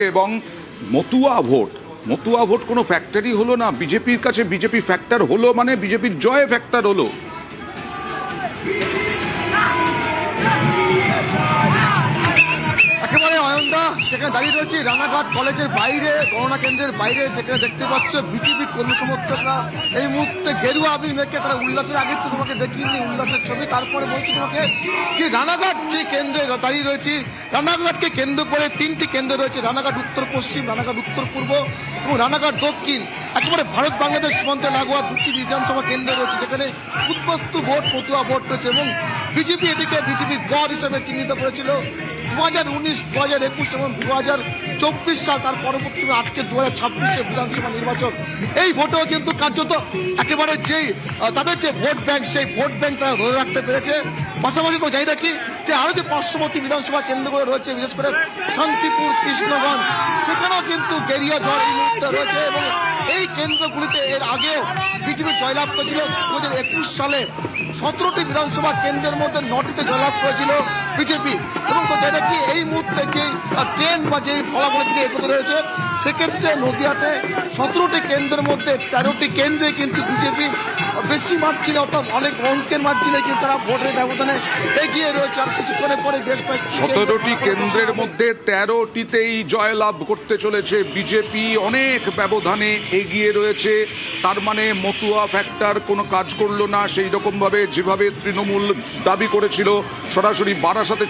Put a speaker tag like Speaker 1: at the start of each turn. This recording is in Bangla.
Speaker 1: এবং মতুয়া ভোট কোনো ফ্যাক্টরি হলো না। বিজেপির কাছে বিজেপি ফ্যাক্টর হলো মানে বিজেপির জয় ফ্যাক্টর হলো।
Speaker 2: একেবারে অয়নদা সেখানে দাঁড়িয়ে রয়েছে রানাঘাট কলেজের বাইরে, গণনা কেন্দ্রের বাইরে, যেখানে দেখতে পাচ্ছ বিজেপি কর্মী সমর্থকরা এই মুহূর্তে গেরুয়া আবির মেখে তারা উল্লাসের আগে তো তোমাকে দেখিনি উল্লাসের ছবি। তারপরে বলছি তোমাকে যে রানাঘাট যে কেন্দ্রে দাঁড়িয়ে রয়েছি, রানাঘাটকে কেন্দ্র করে তিনটি কেন্দ্র রয়েছে, রানাঘাট উত্তর পশ্চিম, রানাঘাট উত্তর পূর্ব এবং রানাঘাট দক্ষিণ। একেবারে ভারত বাংলাদেশ সীমান্তে লাগোয়া দুটি বিধানসভা কেন্দ্র রয়েছে, যেখানে উদ্বস্তু ভোট, মতুয়া ভোট রয়েছে এবং বিজেপি এটিকে বিজেপির গড় হিসেবে চিহ্নিত করেছিল 2019, 2021 এবং 2024 সাল। তার পরবর্তী আজকে 2026 বিধানসভা নির্বাচন। এই ভোটেও কিন্তু কার্যত একেবারে যেই তাদের যে ভোট ব্যাংক, সেই ভোট ব্যাংক তারা ধরে রাখতে পেরেছে। পাশাপাশি তো যাই রাখি যে আরও যে পার্শ্ববর্তী বিধানসভা কেন্দ্রগুলো রয়েছে, বিশেষ করে শান্তিপুর, কৃষ্ণগঞ্জ, সেখানেও কিন্তু গেরিয়া ঝড় এই মুহূর্তে রয়েছে এবং এই কেন্দ্রগুলিতে এর আগেও বিজেপি জয়লাভ করেছিল। 2021 সালে 17টি বিধানসভা কেন্দ্রের মধ্যে 9টিতে জয়লাভ করেছিল বিজেপি। এবং তো যেটা কি এই মুহূর্তে যে ট্রেন্ড বা যেই ফলাফলের দিকে এগোতে রয়েছে, সেক্ষেত্রে নদিয়াতে 17টি কেন্দ্রের মধ্যে 13টি কেন্দ্রে কিন্তু বিজেপি বেশি মার্জিনে, অর্থাৎ অনেক অঙ্কের মার্জিনে কিন্তু তারা ভোটের ব্যবধানে এগিয়ে রয়েছে। আর কিছুক্ষণের পরে বেশ কয়েকটি
Speaker 1: 17টি কেন্দ্রের মধ্যে 13টিতেই জয়লাভ করতে চলেছে বিজেপি, অনেক ব্যবধানে এগিয়ে রয়েছে। তার মানে মতুয়া ফ্যাক্টর কোনো কাজ করলো না সেই রকমভাবে যেভাবে তৃণমূল দাবি করেছিল। সরাসরি বারাসাতে